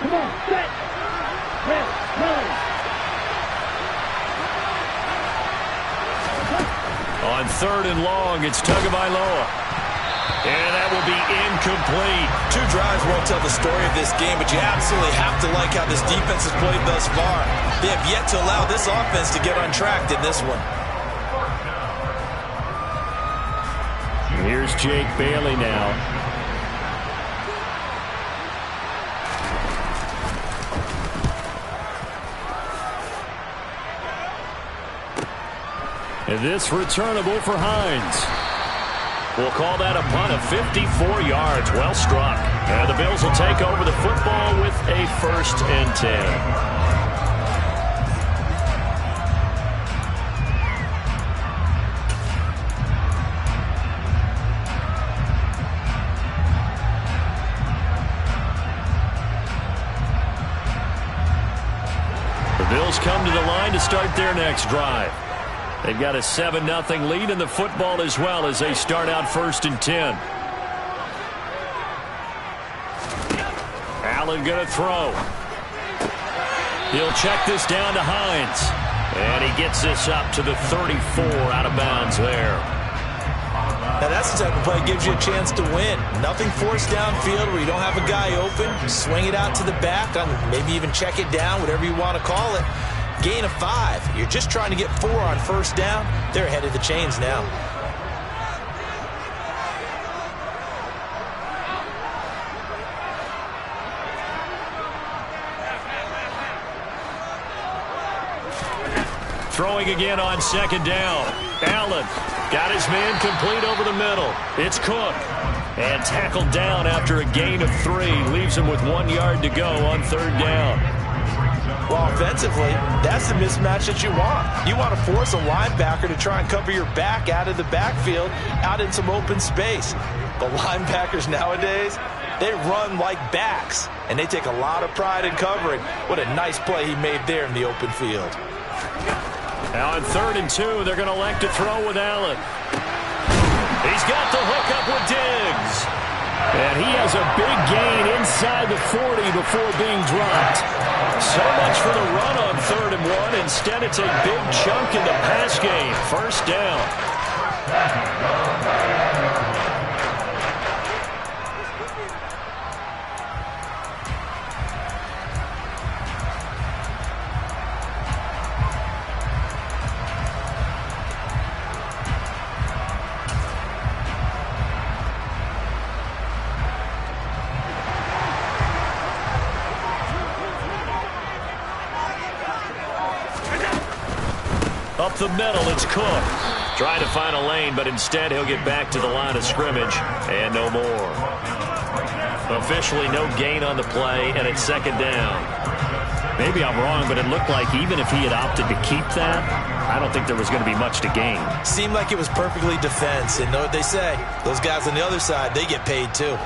Come on, set. Ready, ready. On 3rd and long, it's Tagovailoa. And that will be incomplete. 2 drives won't tell the story of this game, but you absolutely have to like how this defense has played thus far. They have yet to allow this offense to get untracked in this one. Here's Jake Bailey now. And this returnable for Hines. We'll call that a punt of 54 yards. Well struck. And the Bills will take over the football with a 1st and 10. Bills come to the line to start their next drive. They've got a 7-0 lead in the football as well as they start out 1st and 10. Allen going to throw. He'll check this down to Hines. And he gets this up to the 34 out of bounds there. Now that's the type of play that gives you a chance to win. Nothing forced downfield where you don't have a guy open. Swing it out to the back, maybe even check it down, whatever you want to call it. Gain of 5. You're just trying to get 4 on 1st down. They're ahead of the chains now. Throwing again on 2nd down. Allen got his man complete over the middle. It's Cook. And tackled down after a gain of 3. Leaves him with 1 yard to go on 3rd down. Well, offensively, that's the mismatch that you want. You want to force a linebacker to try and cover your back out of the backfield, out in some open space. The linebackers nowadays, they run like backs, and they take a lot of pride in covering. What a nice play he made there in the open field. Now on 3rd and 2, they're going to elect to throw with Allen. He's got the hookup with Diggs. And he has a big gain inside the 40 before being dropped. So much for the run on 3rd and 1. Instead, it's a big chunk in the pass game. 1st down. Up the middle, it's Cook. Trying to find a lane, but instead he'll get back to the line of scrimmage, and no more. Officially no gain on the play, and it's 2nd down. Maybe I'm wrong, but it looked like even if he had opted to keep that, I don't think there was going to be much to gain. Seemed like it was perfectly defense, and know what they say. Those guys on the other side, they get paid too.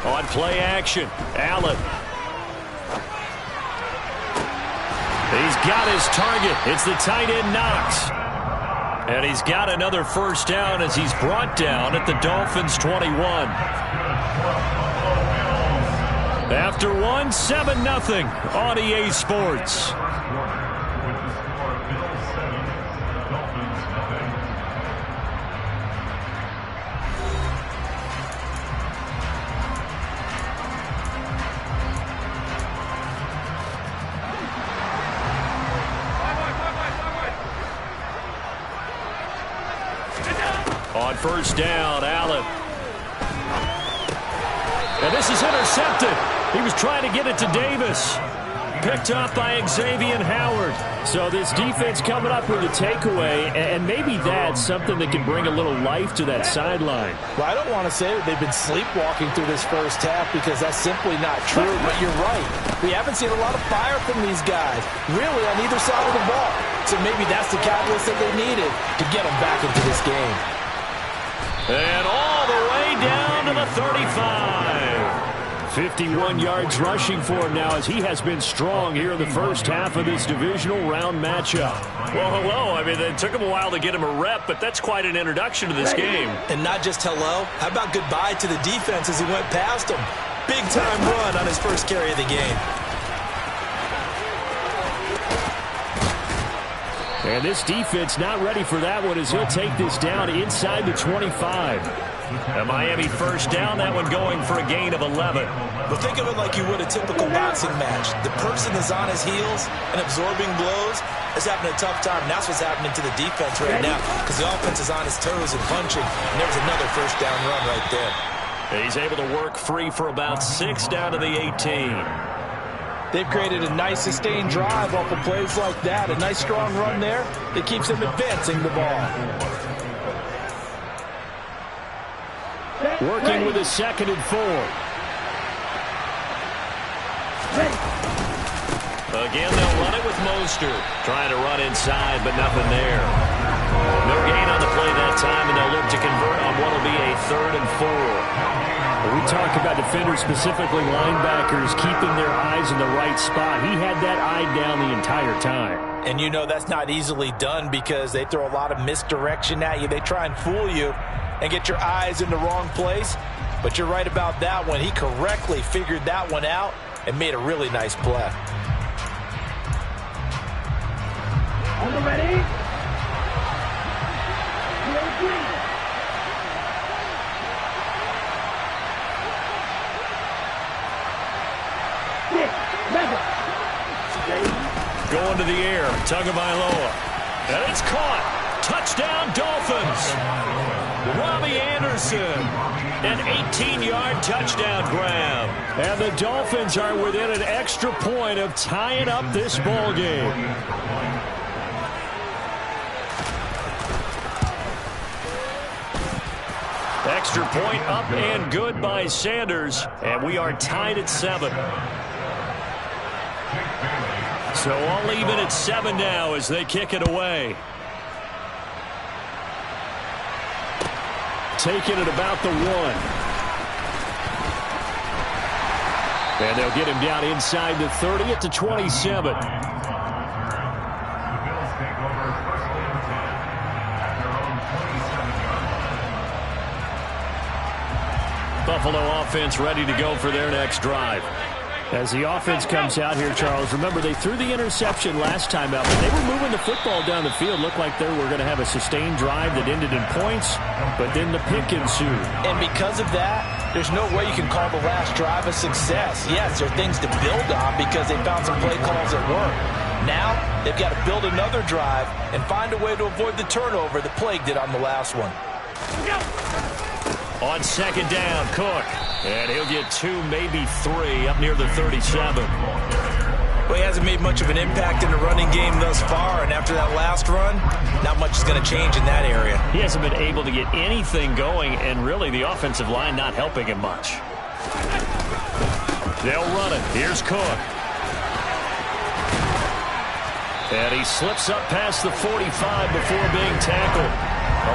On play action, Allen. He's got his target. It's the tight end Knox. And he's got another 1st down as he's brought down at the Dolphins' 21. After 1, 7-0 on EA Sports. On 1st down, Allen. And this is intercepted. He was trying to get it to Davis. Picked up by Xavier Howard. So this defense coming up with a takeaway, and maybe that's something that can bring a little life to that sideline. Well, I don't want to say that they've been sleepwalking through this 1st half because that's simply not true, but you're right. We haven't seen a lot of fire from these guys, really on either side of the ball. So maybe that's the catalyst that they needed to get them back into this game. And all the way down to the 35. 51 yards rushing for him now as he has been strong here in the first half of this divisional round matchup. Well, hello. I mean, it took him a while to get him a rep, but that's quite an introduction to this game. And not just hello. How about goodbye to the defense as he went past him? Big-time run on his first carry of the game. And this defense not ready for that one as he'll take this down inside the 25. A Miami first down, that one going for a gain of 11. But think of it like you would a typical boxing match. The person is on his heels and absorbing blows is having a tough time. And that's what's happening to the defense right now because the offense is on his toes and punching. And there's another first down run right there. He's able to work free for about 6 down to the 18. They've created a nice sustained drive off of plays like that. A nice strong run there that keeps them advancing the ball. Working with a 2nd and 4. Again, they'll run it with Mostert. Trying to run inside, but nothing there. No gain on the play that time, and they'll look to convert on what will be a 3rd and 4. We talk about defenders, specifically linebackers, keeping their eyes in the right spot. He had that eye down the entire time. And you know that's not easily done because they throw a lot of misdirection at you. They try and fool you and get your eyes in the wrong place. But you're right about that one. He correctly figured that one out and made a really nice play. On the ready. Going to the air, Tagovailoa. And it's caught. Touchdown, Dolphins. Robbie Anderson. An 18-yard touchdown grab. And the Dolphins are within an extra point of tying up this ball game. Extra point up and good by Sanders. And we are tied at 7. So all even at 7 now as they kick it away. Taking it about the 1. And they'll get him down inside the 30 at the 27. Buffalo offense ready to go for their next drive. As the offense comes out here, Charles, remember they threw the interception last time out, but they were moving the football down the field. Looked like they were going to have a sustained drive that ended in points, but then the pick ensued. And because of that, there's no way you can call the last drive a success. Yes, there are things to build on because they found some play calls that work. Now, they've got to build another drive and find a way to avoid the turnover that plagued it on the last one. On 2nd down, Cook. And he'll get 2, maybe 3 up near the 37. Well, he hasn't made much of an impact in the running game thus far, and after that last run, not much is going to change in that area. He hasn't been able to get anything going, and really the offensive line not helping him much. They'll run it. Here's Cook. And he slips up past the 45 before being tackled.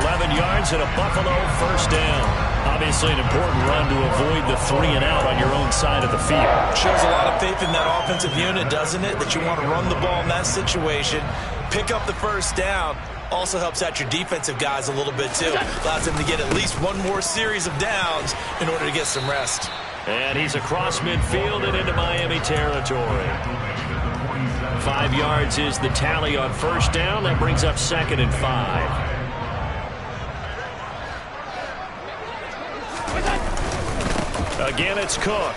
11 yards and a Buffalo first down. Obviously an important run to avoid the 3-and-out on your own side of the field. Shows a lot of faith in that offensive unit, doesn't it? That you want to run the ball in that situation. Pick up the first down. Also helps out your defensive guys a little bit, too. Allows them to get at least one more series of downs in order to get some rest. And he's across midfield and into Miami territory. 5 yards is the tally on first down. That brings up 2nd and 5. Again, it's Cook.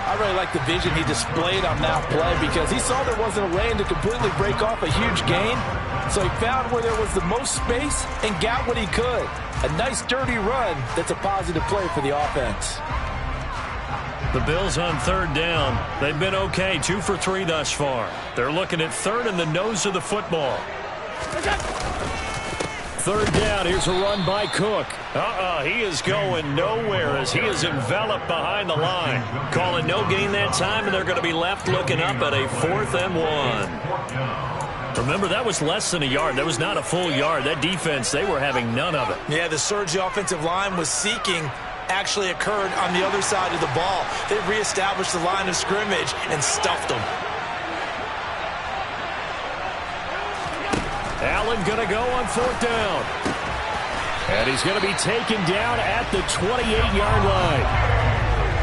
I really like the vision he displayed on that play because he saw there wasn't a lane to completely break off a huge gain. So he found where there was the most space and got what he could. A nice, dirty run that's a positive play for the offense. The Bills on 3rd down. They've been okay, 2 for 3 thus far. They're looking at 3rd in the nose of the football. 3rd down, here's a run by Cook. He is going nowhere as he is enveloped behind the line. Calling no gain that time, and they're going to be left looking up at a 4th and 1. Remember, that was less than a yard. That was not a full yard. That defense, they were having none of it. Yeah, the surge the offensive line was seeking actually occurred on the other side of the ball. They reestablished the line of scrimmage and stuffed them. Allen going to go on 4th down. And he's going to be taken down at the 28-yard line.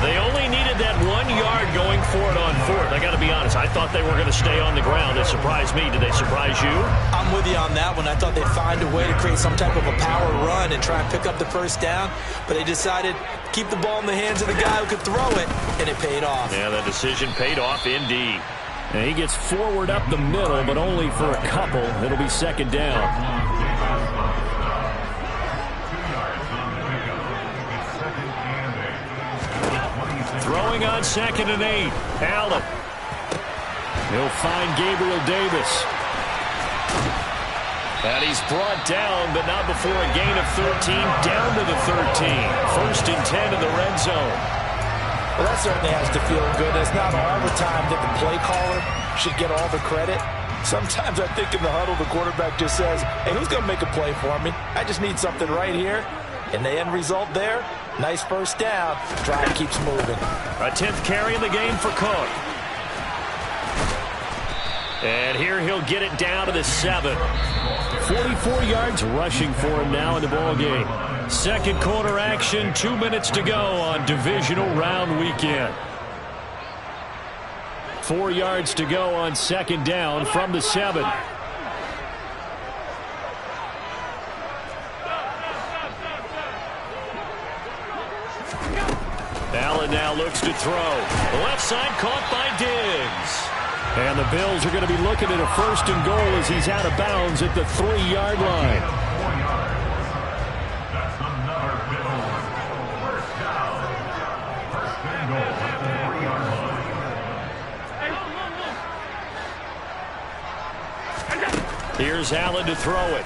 They only needed that 1 yard going for it on 4th. I got to be honest, I thought they were going to stay on the ground. It surprised me. Did they surprise you? I'm with you on that one. I thought they'd find a way to create some type of a power run and try and pick up the first down, but they decided to keep the ball in the hands of the guy who could throw it, and it paid off. Yeah, that decision paid off indeed. And he gets forward up the middle, but only for a couple. It'll be 2nd down. Throwing on 2nd and 8. Allen. He'll find Gabriel Davis. And he's brought down, but not before a gain of 13, down to the 13. 1st and 10 in the red zone. Well, that certainly has to feel good. It's not all the time that the play caller should get all the credit. Sometimes I think in the huddle, the quarterback just says, hey, who's going to make a play for me? I just need something right here. And the end result there, nice first down. Drive keeps moving. A 10th carry in the game for Cook. And here he'll get it down to the 7. 44 yards rushing for him now in the ball game. 2nd quarter action, 2 minutes to go on divisional round weekend. 4 yards to go on 2nd down from the 7. Allen now looks to throw. The left side caught by Diggs. And the Bills are going to be looking at a 1st and goal as he's out of bounds at the 3-yard line. Here's Allen to throw it.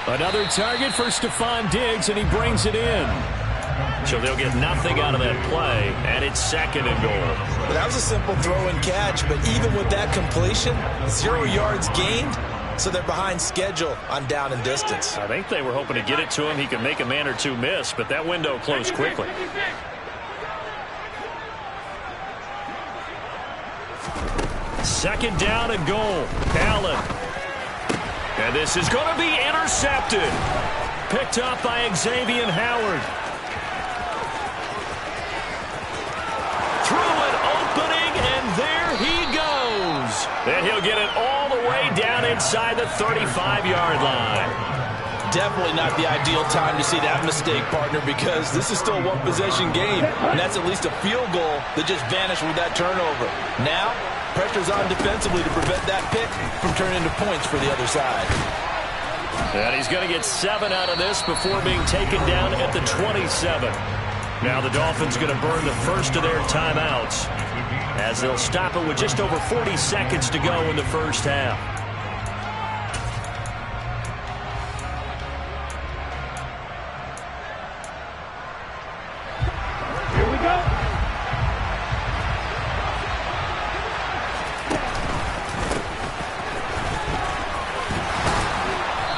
Another target for Stephon Diggs, and he brings it in. So they'll get nothing out of that play, and it's 2nd and goal. Well, that was a simple throw and catch, but even with that completion, 0 yards gained, so they're behind schedule on down and distance. I think they were hoping to get it to him. He could make a man or two miss, but that window closed quickly. Second down and goal. Allen. And this is going to be intercepted. Picked up by Xavier Howard. Through an opening, and there he goes. And he'll get it all the way down inside the 35-yard line. Definitely not the ideal time to see that mistake, partner, because this is still a one-possession game, and that's at least a field goal that just vanished with that turnover. Now, pressure's on defensively to prevent that pick from turning into points for the other side. And he's going to get 7 out of this before being taken down at the 27. Now the Dolphins going to burn the first of their timeouts as they'll stop it with just over 40 seconds to go in the first half. Here we go.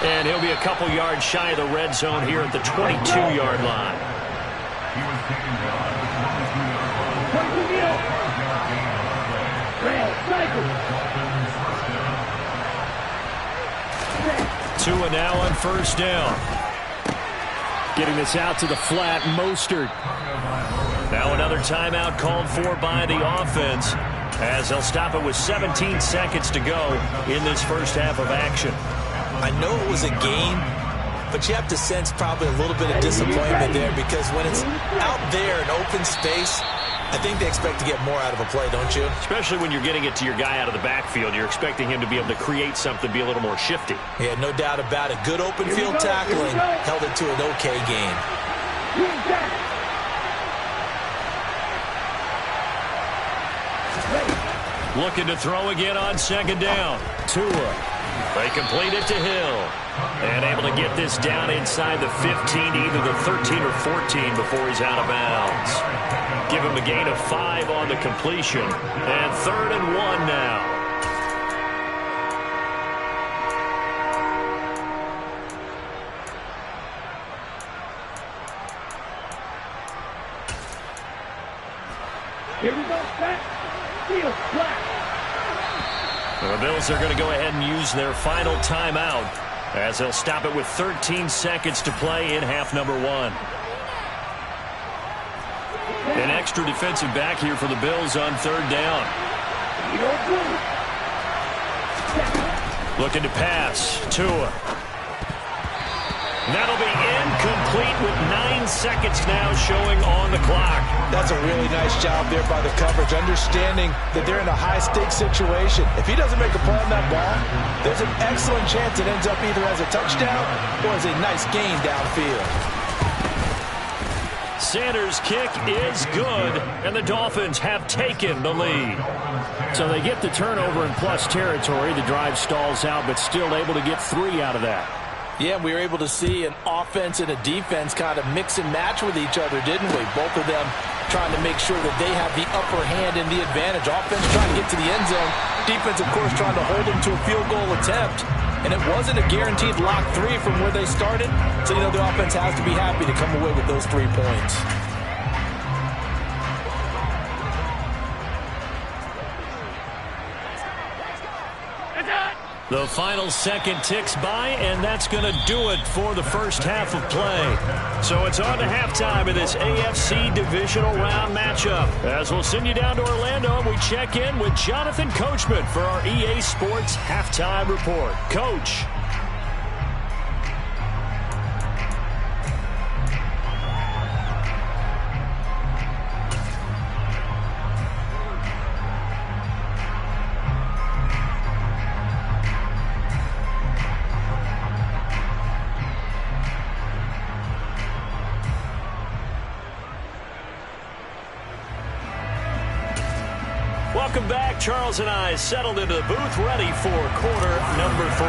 And he'll be a couple yards shy of the red zone here at the 22-yard line. He was taken down at the 22 yard line. 2 and now on first down. Getting this out to the flat, Mostert. Now another timeout called for by the offense as they'll stop it with 17 seconds to go in this first half of action. I know it was a game, but you have to sense probably a little bit of disappointment there because when it's out there in open space, I think they expect to get more out of a play, don't you? Especially when you're getting it to your guy out of the backfield. You're expecting him to be able to create something, be a little more shifty. Yeah, no doubt about it. Good open field tackling held it to an okay game. Looking to throw again on second down. Tua. They complete it to Hill. And able to get this down inside the 15 to either the 13 or 14 before he's out of bounds. Give him a gain of 5 on the completion. And 3rd and 1 now. Here we go. Back. Field. Black. The Bills are going to go ahead and use their final timeout as they'll stop it with 13 seconds to play in half number 1. An extra defensive back here for the Bills on 3rd down. Looking to pass. Tua. That'll be incomplete with 9 seconds now showing on the clock. That's a really nice job there by the coverage, understanding that they're in a high-stakes situation. If he doesn't make a play on that ball, there's an excellent chance it ends up either as a touchdown or as a nice gain downfield. Sanders' kick is good, and the Dolphins have taken the lead. So they get the turnover in plus territory. The drive stalls out, but still able to get 3 out of that. Yeah, we were able to see an offense and a defense kind of mix and match with each other, didn't we? Both of them trying to make sure that they have the upper hand and the advantage. Offense trying to get to the end zone. Defense, of course, trying to hold them to a field goal attempt. And it wasn't a guaranteed lock 3 from where they started. So, you know, the offense has to be happy to come away with those 3 points. The final second ticks by, and that's going to do it for the first half of play. So it's on to halftime of this AFC divisional round matchup. As we'll send you down to Orlando, and we check in with Jonathan Coachman for our EA Sports Halftime Report. Coach. Welcome back. Charles and I settled into the booth, ready for quarter number 3.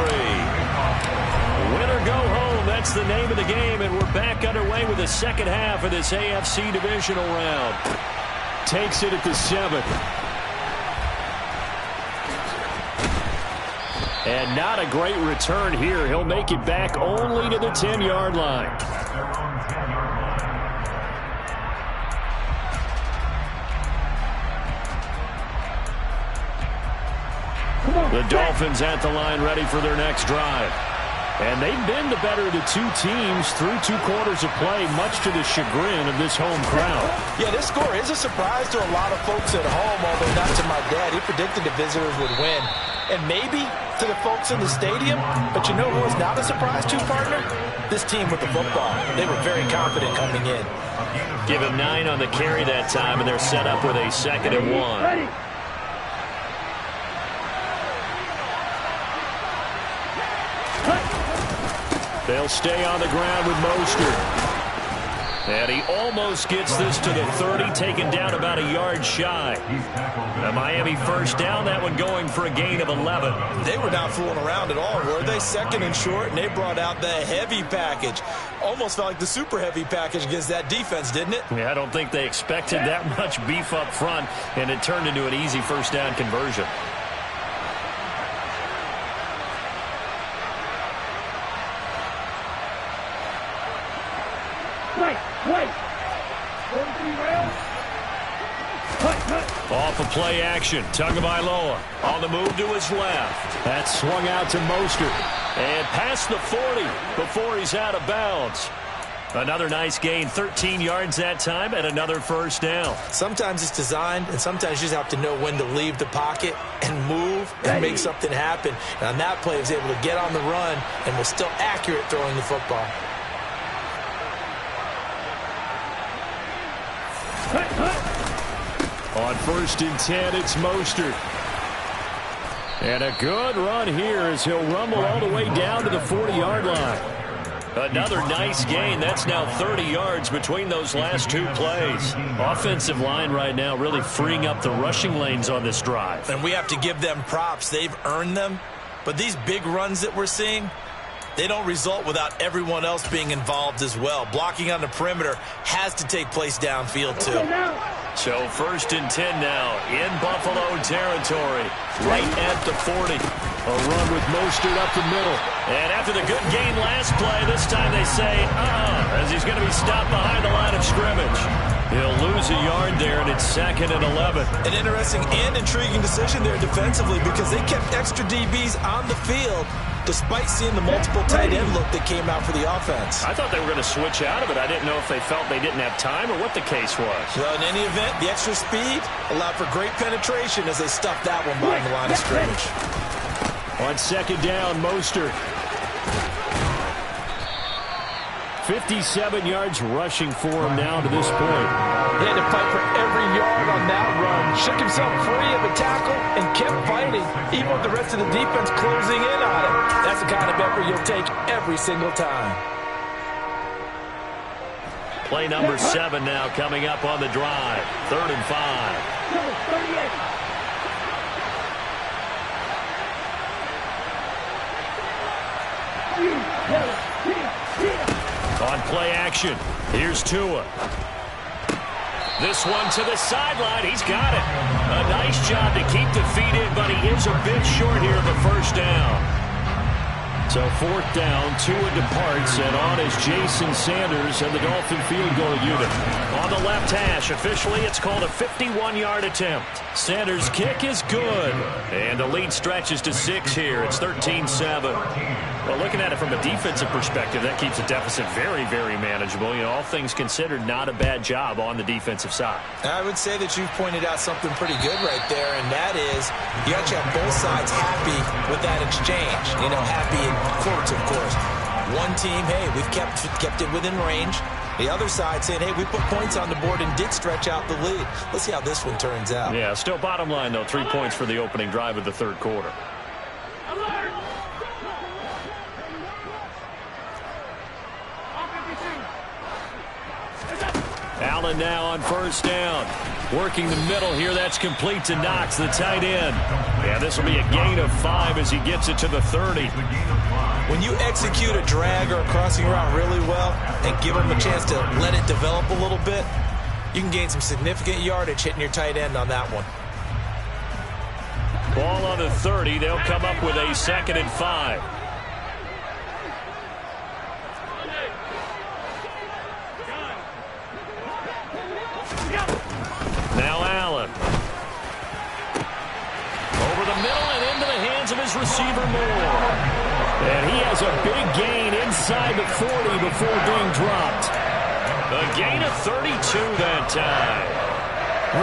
Win or go home, that's the name of the game, and we're back underway with the second half of this AFC divisional round. Takes it at the 7. And not a great return here. He'll make it back only to the 10-yard line. The Dolphins at the line ready for their next drive. And they've been the better of the 2 teams through 2 quarters of play, much to the chagrin of this home crowd. Yeah, this score is a surprise to a lot of folks at home, although not to my dad. He predicted the visitors would win. And maybe to the folks in the stadium, but you know who was not a surprise to, partner? This team with the football. They were very confident coming in. Give him 9 on the carry that time, and they're set up with a 2nd and 1. They'll stay on the ground with Mostert. And he almost gets this to the 30, taken down about a yard shy. The Miami first down, that one going for a gain of 11. They were not fooling around at all, were they? 2nd and short, and they brought out the heavy package. Almost felt like the super heavy package against that defense, didn't it? Yeah, I don't think they expected that much beef up front, and it turned into an easy first down conversion. Off of play action, Tagovailoa on the move to his left. That swung out to Mostert. And past the 40 before he's out of bounds. Another nice gain, 13 yards that time, and another first down. Sometimes it's designed, and sometimes you just have to know when to leave the pocket and move and make something happen. And on that play, he was able to get on the run and was still accurate throwing the football. On 1st and 10, it's Mostert. And a good run here as he'll rumble all the way down to the 40-yard line. Another nice gain. That's now 30 yards between those last 2 plays. Offensive line right now really freeing up the rushing lanes on this drive. And we have to give them props. They've earned them. But these big runs that we're seeing, they don't result without everyone else being involved as well. Blocking on the perimeter has to take place downfield too. So 1st and 10 now in Buffalo territory, right at the 40. A run with Mostert up the middle. And after the good gain last play, this time they say, as he's going to be stopped behind the line of scrimmage. He'll lose a yard there, and it's 2nd and 11. An interesting and intriguing decision there defensively because they kept extra DBs on the field despite seeing the multiple tight end look that came out for the offense. I thought they were going to switch out of it. I didn't know if they felt they didn't have time or what the case was. Well, in any event, the extra speed allowed for great penetration as they stuffed that one behind the line of scrimmage. On 2nd down, Mostert. 57 yards rushing for him now to this point. He had to fight for every yard on that run. Shook himself free of a tackle and kept fighting, even with the rest of the defense closing in on him. That's the kind of effort you'll take every single time. Play number 7 now coming up on the drive. 3rd and 5. On play action, here's Tua. This one to the sideline. He's got it. A nice job to keep the feet in, but he is a bit short here of a first down. So 4th down, Tua departs, and on is Jason Sanders and the Dolphin field goal unit. On the left hash, officially it's called a 51-yard attempt. Sanders' kick is good, and the lead stretches to 6 here. It's 13-7. Well, looking at it from a defensive perspective, that keeps the deficit very, very manageable. You know, all things considered, not a bad job on the defensive side. I would say that you've pointed out something pretty good right there, and that is you actually have both sides happy with that exchange. You know, happy in quotes, of course. One team, hey, we've kept it within range. The other side saying, hey, we put points on the board and did stretch out the lead. Let's see how this one turns out. Yeah, still bottom line, though, 3 points for the opening drive of the 3rd quarter. Allen now on 1st down. Working the middle here. That's complete to Knox, the tight end. Yeah, this will be a gain of 5 as he gets it to the 30. When you execute a drag or a crossing route really well and give them a chance to let it develop a little bit, you can gain some significant yardage hitting your tight end on that one. Ball on the 30. They'll come up with a 2nd and 5. Now Allen. Over the middle and into the hands of his receiver Moore. And he has a big gain inside the 40 before being dropped. A gain of 32 that time.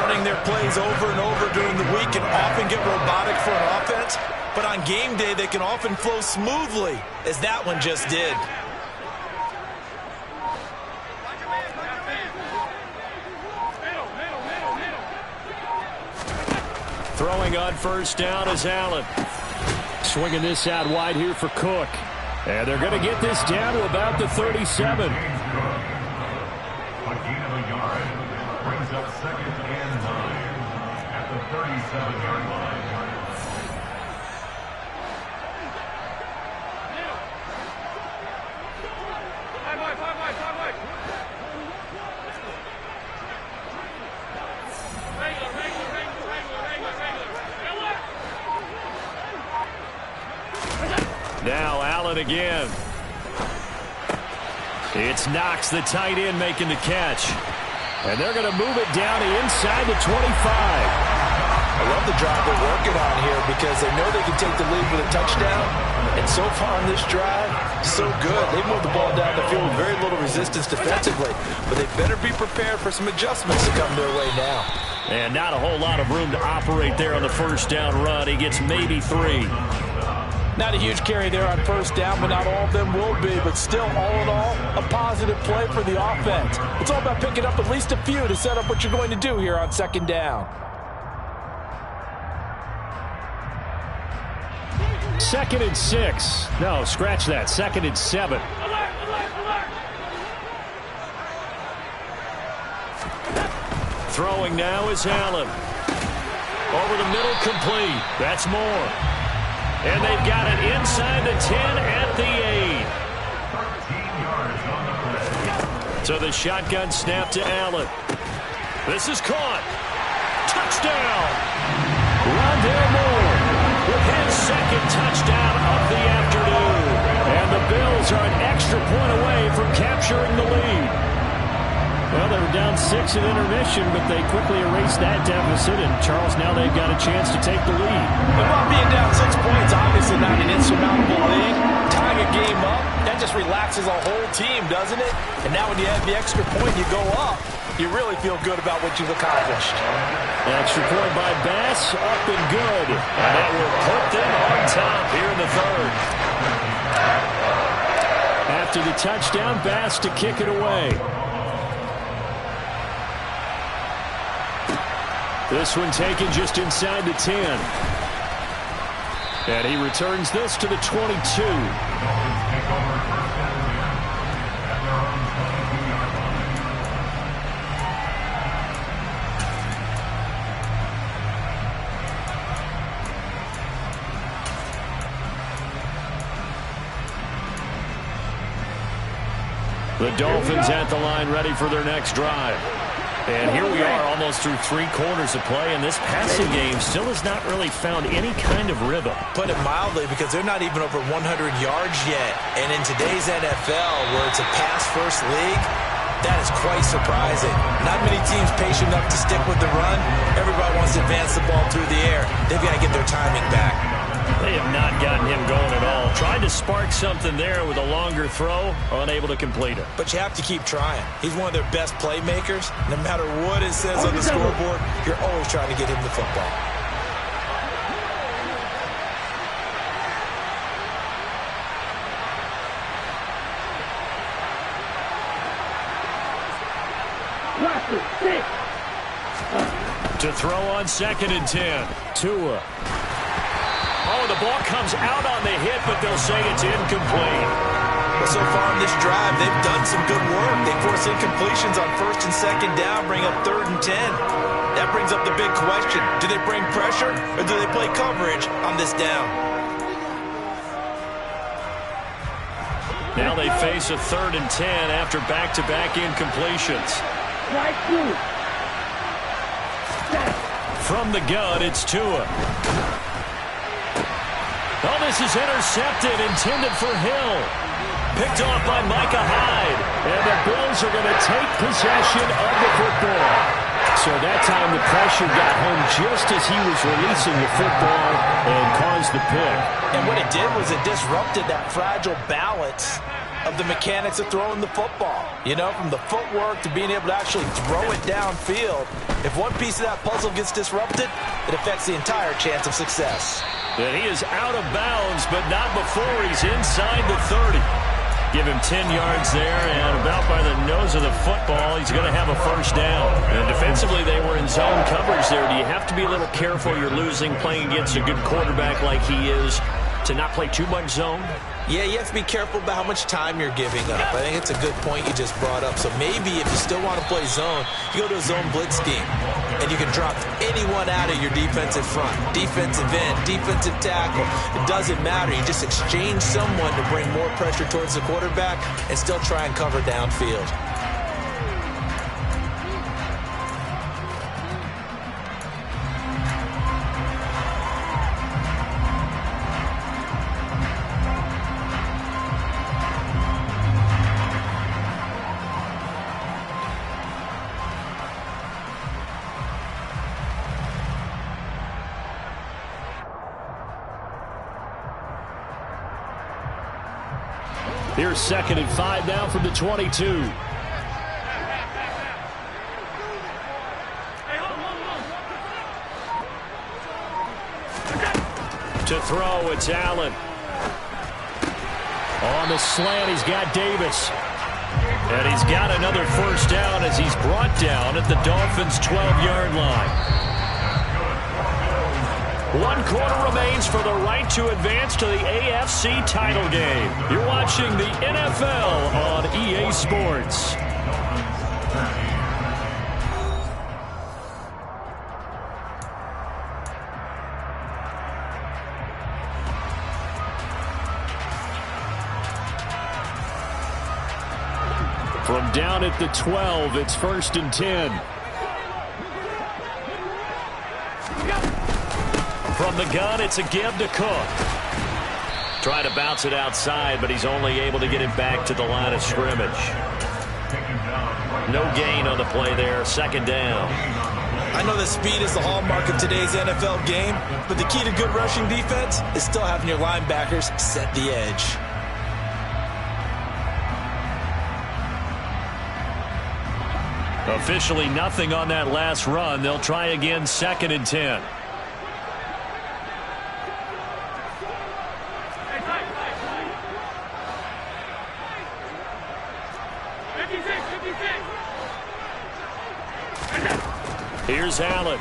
Running their plays over and over during the week can often get robotic for an offense, but on game day they can often flow smoothly, as that one just did. Throwing on 1st down is Allen. Swinging this out wide here for Cook. And they're going to get this down to about the 37. A gain of a yard brings up 2nd and 9 at the 37-yard line. Now Allen again. It's Knox, the tight end, making the catch. And they're going to move it down to inside the 25. I love the drive they're working on here because they know they can take the lead with a touchdown. And so far on this drive, so good. They moved the ball down the field with very little resistance defensively. But they better be prepared for some adjustments to come their way now. And not a whole lot of room to operate there on the 1st down run. He gets maybe 3. Not a huge carry there on 1st down, but not all of them will be. But still, all in all, a positive play for the offense. It's all about picking up at least a few to set up what you're going to do here on 2nd down. 2nd and 6. No, scratch that. 2nd and 7. Throwing now is Allen. Over the middle, complete. That's Moore. And they've got it inside the 10 at the 8. So the shotgun snap to Allen. This is caught. Touchdown. Rondale Moore with his 2nd touchdown of the afternoon. And the Bills are an extra point away from capturing the lead. Well, they were down 6 at intermission, but they quickly erased that deficit, and Charles, now they've got a chance to take the lead. While being down 6 points, obviously not an insurmountable lead. Tying a game up, that just relaxes a whole team, doesn't it? And now when you have the extra point, you go up, you really feel good about what you've accomplished. Extra point by Bass, up and good. And that will put them on top here in the third. After the touchdown, Bass to kick it away. This one taken just inside the 10. And he returns this to the 22. The Dolphins at the line ready for their next drive. And here we are almost through 3 quarters of play, and this passing game still has not really found any kind of rhythm. Put it mildly, because they're not even over 100 yards yet. And in today's NFL, where it's a pass-first league, that is quite surprising. Not many teams patient enough to stick with the run. Everybody wants to advance the ball through the air. They've got to get their timing back. They have not gotten him going at all. Tried to spark something there with a longer throw, unable to complete it. But you have to keep trying. He's one of their best playmakers. No matter what it says on the scoreboard, you're always trying to get him the football. To throw on 2nd and 10. Tua. Oh, the ball comes out on the hit, but they'll say it's incomplete. Well, so far in this drive, they've done some good work. They force incompletions on 1st and 2nd down, bring up 3rd and 10. That brings up the big question. Do they bring pressure, or do they play coverage on this down? Now they face a 3rd and 10 after back-to-back incompletions. From the gun, it's Tua. Oh, this is intercepted, intended for Hill. Picked off by Micah Hyde. And the Bills are going to take possession of the football. So that time the pressure got home just as he was releasing the football and caused the pick. And what it did was it disrupted that fragile balance of the mechanics of throwing the football. You know, from the footwork to being able to actually throw it downfield. If one piece of that puzzle gets disrupted, it affects the entire chance of success. And he is out of bounds, but not before he's inside the 30. Give him 10 yards there, and about by the nose of the football, he's going to have a 1st down. And defensively, they were in zone coverage there. Do you have to be a little careful? You're losing, playing against a good quarterback like he is, to not play too much zone? Yeah, you have to be careful about how much time you're giving up. I think it's a good point you just brought up. So maybe if you still want to play zone, you go to a zone blitz scheme. And you can drop anyone out of your defensive front. Defensive end, defensive tackle. It doesn't matter. You just exchange someone to bring more pressure towards the quarterback and still try and cover downfield. Here's 2nd and 5 now from the 22. To throw, it's Allen. On the slant, he's got Davis. And he's got another 1st down as he's brought down at the Dolphins' 12-yard line. 1 quarter remains for the right to advance to the AFC title game. You're watching the NFL on EA Sports. From down at the 12, it's 1st and 10. From the gun, it's a give to Cook. Trying to bounce it outside, but he's only able to get it back to the line of scrimmage. Taken down No gain on the play there. Second down. I know that speed is the hallmark of today's NFL game, but the key to good rushing defense is still having your linebackers set the edge. Officially nothing on that last run. They'll try again, 2nd and 10. Here's Allen.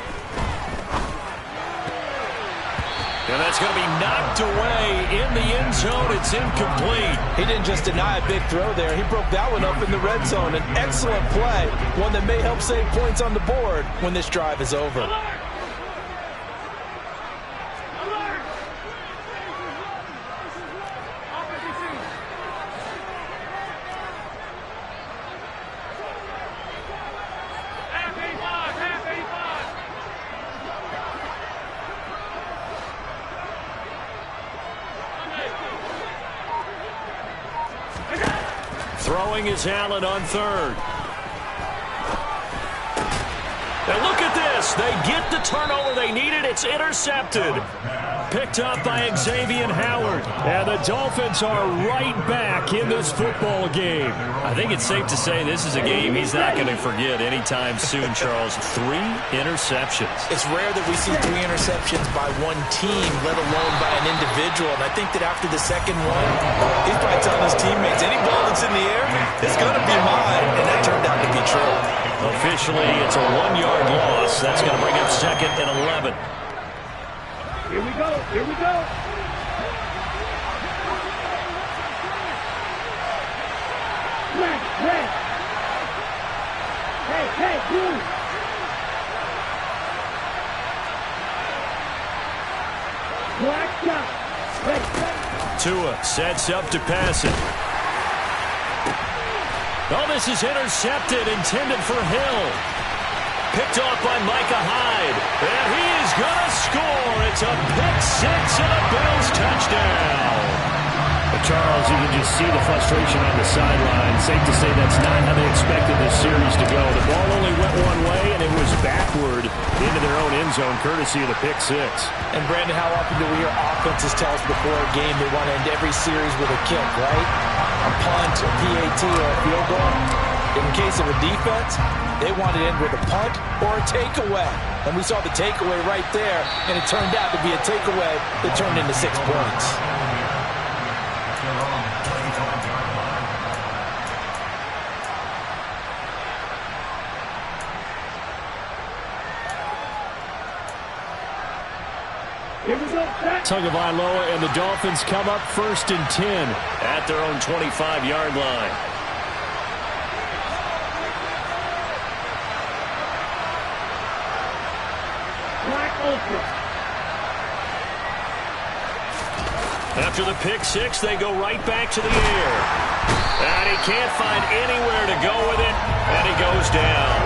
And that's going to be knocked away in the end zone. It's incomplete. He didn't just deny a big throw there. He broke that one up in the red zone. An excellent play, one that may help save points on the board when this drive is over. Throwing is Allen on 3rd. And look at this. They get the turnover they needed. It's intercepted. Picked up by Xavier Howard. And the Dolphins are right back in this football game. I think it's safe to say this is a game he's not going to forget anytime soon, Charles. 3 interceptions. It's rare that we see 3 interceptions by one team, let alone by an individual. And I think that after the second one, he's probably telling his teammates, any ball that's in the air, it's going to be mine. And that turned out to be true. Officially, it's a 1-yard loss. That's going to bring up 2nd and 11. Here we go. Here we go. Red. Hey, blue. Black shot. Red. Tua sets up to pass it. Oh, this is intercepted, intended for Hill. Picked off by Micah Hyde. And he is going to score. It's a pick-6 and a Bills touchdown. Charles, you can just see the frustration on the sideline. Safe to say that's not how they expected this series to go. The ball only went one way, and it was backward into their own end zone, courtesy of the pick-6. And, Brandon, how often do we hear offenses tell us before a game they want to end every series with a kick, right? A punt, a PAT, or a field goal. In case of a defense, they want to end with a punt or a takeaway. And we saw the takeaway right there, and it turned out to be a takeaway that turned into 6 points. Tagovailoa and the Dolphins come up 1st and 10 at their own 25-yard line. After the pick-6, they go right back to the air. And he can't find anywhere to go with it, and he goes down.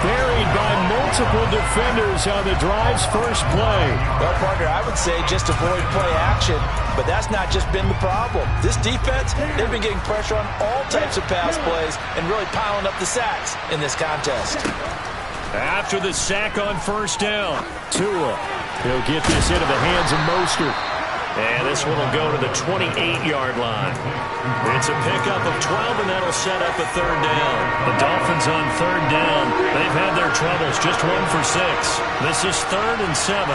Buried by multiple defenders on the drive's first play. Well, partner, I would say just avoid play action, but that's not just been the problem. This defense, they've been getting pressure on all types of pass plays and really piling up the sacks in this contest. After the sack on 1st down, Tua, he'll get this into the hands of Mostert. And this one will go to the 28-yard line. It's a pickup of 12, and that'll set up a 3rd down. The Dolphins on 3rd down. They've had their troubles, just 1 for 6. This is 3rd and 7.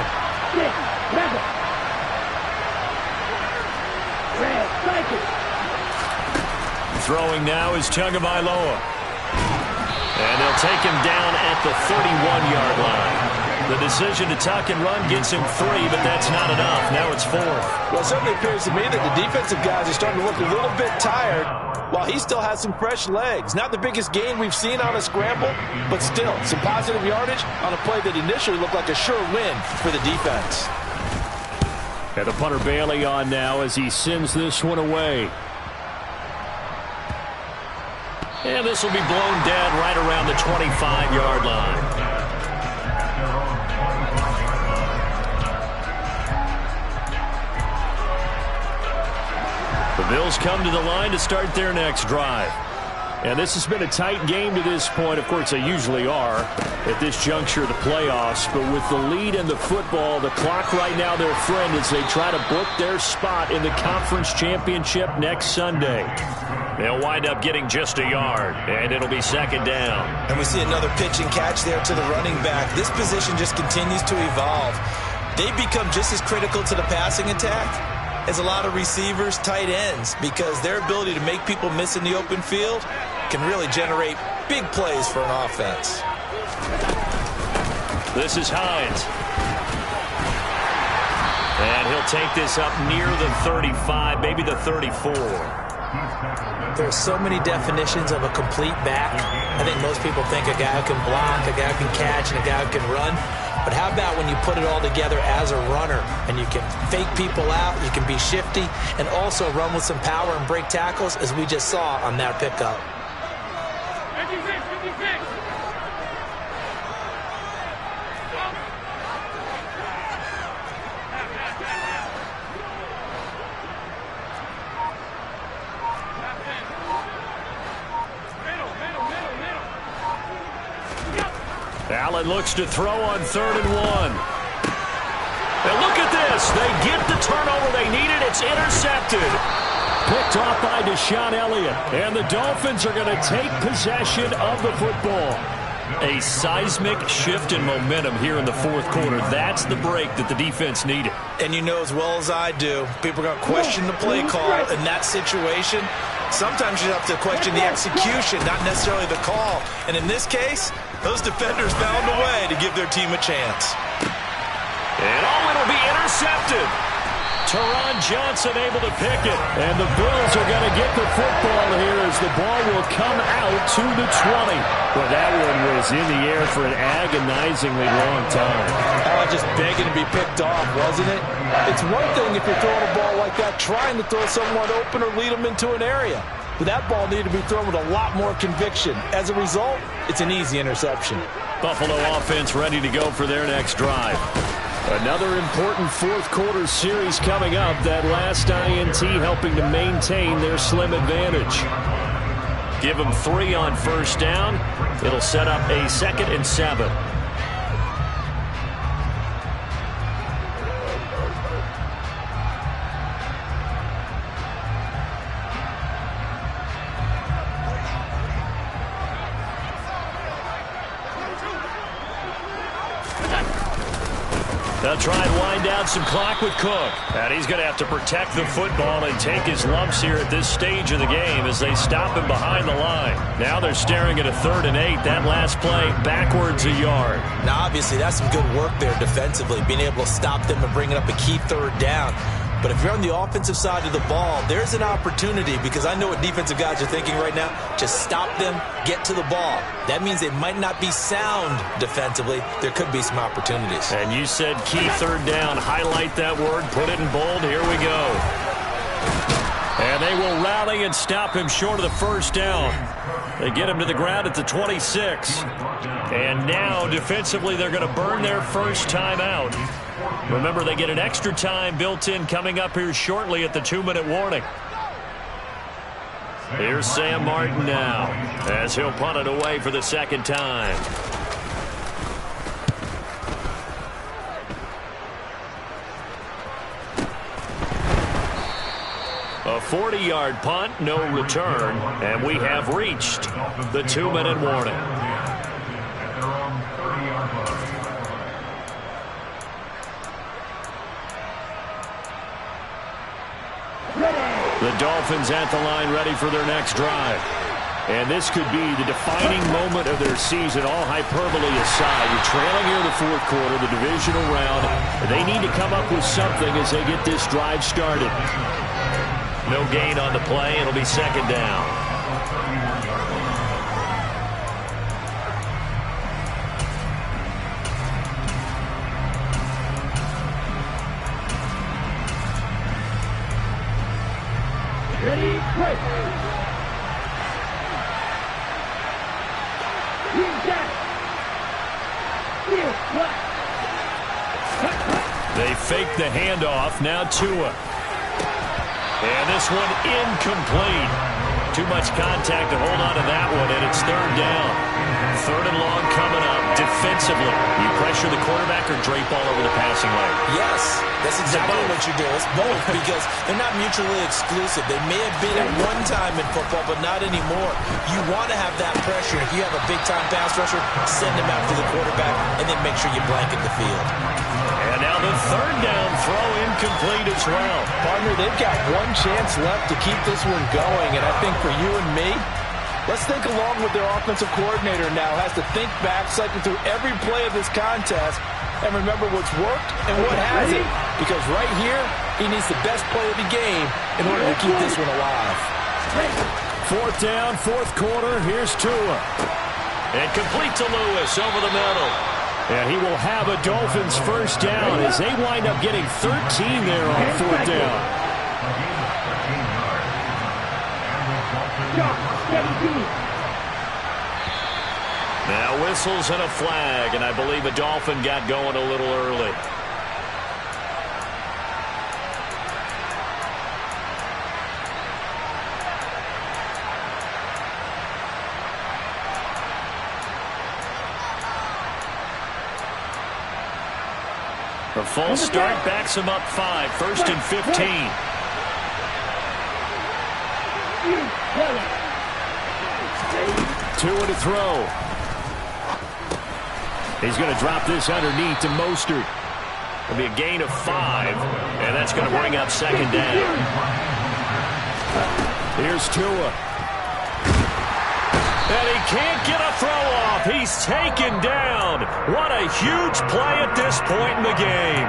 Throwing now is Tagovailoa. And they'll take him down at the 31-yard line. The decision to tuck and run gets him 3, but that's not enough. Now it's 4th. Well, it certainly appears to me that the defensive guys are starting to look a little bit tired while he still has some fresh legs. Not the biggest gain we've seen on a scramble, but still some positive yardage on a play that initially looked like a sure win for the defense. And the punter Bailey on now as he sends this one away. And this will be blown dead right around the 25-yard line. The Bills come to the line to start their next drive. And this has been a tight game to this point. Of course, they usually are at this juncture of the playoffs. But with the lead in the football, the clock right now their friend as they try to book their spot in the conference championship next Sunday. They'll wind up getting just a yard, and it'll be second down. And we see another pitch and catch there to the running back. This position just continues to evolve. They become just as critical to the passing attack as a lot of receivers, tight ends, because their ability to make people miss in the open field can really generate big plays for an offense. This is Hines. And he'll take this up near the 35, maybe the 34. There's so many definitions of a complete back. I think most people think a guy who can block, a guy who can catch, and a guy who can run. But how about when you put it all together as a runner and you can fake people out, you can be shifty, and also run with some power and break tackles, as we just saw on that pickup. 56. Allen looks to throw on 3rd and 1. And look at this. They get the turnover they needed. It's intercepted. Picked off by Deshaun Elliott. And the Dolphins are going to take possession of the football. A seismic shift in momentum here in the fourth quarter. That's the break that the defense needed. And you know as well as I do, people are going to question the play call in that situation. Sometimes you have to question the execution, not necessarily the call. And in this case, those defenders found a way to give their team a chance. And it'll be intercepted. Teron Johnson able to pick it. And the Bills are going to get the football here as the ball will come out to the 20. Well, that one was in the air for an agonizingly long time. Oh, just begging to be picked off, wasn't it? It's one thing if you're throwing a ball like that, trying to throw someone open or lead them into an area. But that ball needed to be thrown with a lot more conviction. As a result, it's an easy interception. Buffalo offense ready to go for their next drive. Another important fourth quarter series coming up. That last INT helping to maintain their slim advantage. Give them 3 on first down. It'll set up a 2nd and 7. They'll try and wind down some clock with Cook. And he's going to have to protect the football and take his lumps here at this stage of the game as they stop him behind the line. Now they're staring at a 3rd and 8. That last play backwards a yard. Now, obviously, that's some good work there defensively, being able to stop them and bringing up a key 3rd down. But if you're on the offensive side of the ball, there's an opportunity, because I know what defensive guys are thinking right now. Just stop them, get to the ball. That means they might not be sound defensively. There could be some opportunities. And you said key 3rd down. Highlight that word. Put it in bold. Here we go. And they will rally and stop him short of the first down. They get him to the ground at the 26. And now, defensively, they're going to burn their first time out. Remember, they get an extra time built in coming up here shortly at the 2-minute warning. Here's Sam Martin now as he'll punt it away for the 2nd time. A 40-yard punt, no return, and we have reached the 2-minute warning. The Dolphins at the line ready for their next drive. And this could be the defining moment of their season, all hyperbole aside. You're trailing here in the fourth quarter, the divisional round. They need to come up with something as they get this drive started. No gain on the play. It'll be 2nd down. Ready, quick. They fake the handoff. Now Tua. And this one incomplete. Too much contact to hold on to that one, and it's third down. Third and long coming up. Defensively, you pressure the quarterback or drape all over the passing lane? Yes, that's exactly what you do. It's both because they're not mutually exclusive. They may have been at one time in football, but not anymore. You want to have that pressure. If you have a big-time pass rusher, send him after the quarterback, and then make sure you blanket the field. And now the third down throw incomplete as well. Partner, they've got one chance left to keep this one going, and I think for you and me, let's think along with their offensive coordinator now. Has to think back, cycle through every play of this contest, and remember what's worked and what hasn't. Because right here, he needs the best play of the game in order to keep this one alive. Fourth down, fourth quarter. Here's Tua. And complete to Lewis over the middle. And he will have a Dolphins first down as they wind up getting 13 there on fourth down. Now whistles and a flag, and I believe a Dolphin got going a little early. A false start backs him up 5. First and 15. Tua to throw. He's going to drop this underneath to Mostert. It'll be a gain of 5, and that's going to bring up second down. Here's Tua. And he can't get a throw off. He's taken down. What a huge play at this point in the game.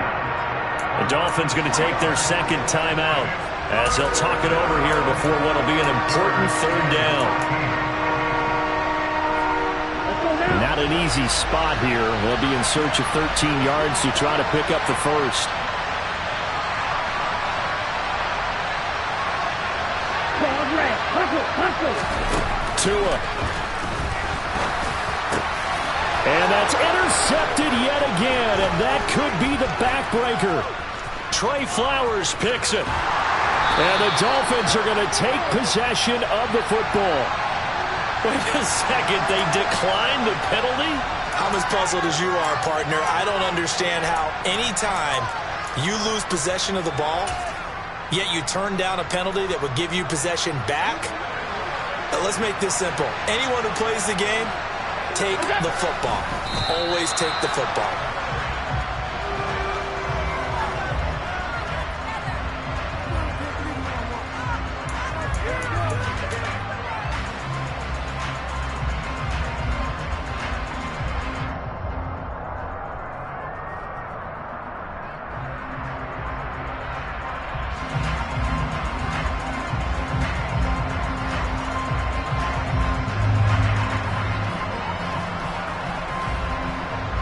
The Dolphins going to take their second timeout as they'll talk it over here before what will be an important third down. Not an easy spot here. They'll be in search of 13 yards to try to pick up the first. Tua. And that's intercepted yet again, and that could be the backbreaker. Trey Flowers picks it. And the Dolphins are going to take possession of the football. Wait a second, they declined the penalty? I'm as puzzled as you are, partner. I don't understand how any time you lose possession of the ball, yet you turn down a penalty that would give you possession back. Now, let's make this simple. Anyone who plays the game, take the football. Always take the football.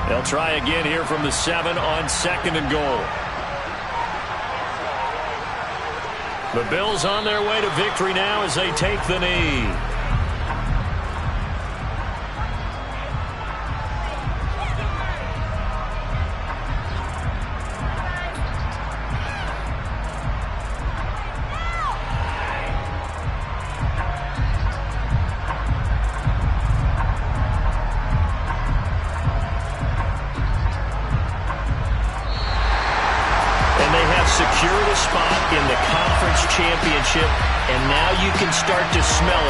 They'll try again here from the 7 on second and goal. The Bills on their way to victory now as they take the knee. Secured a spot in the conference championship, and now you can start to smell it.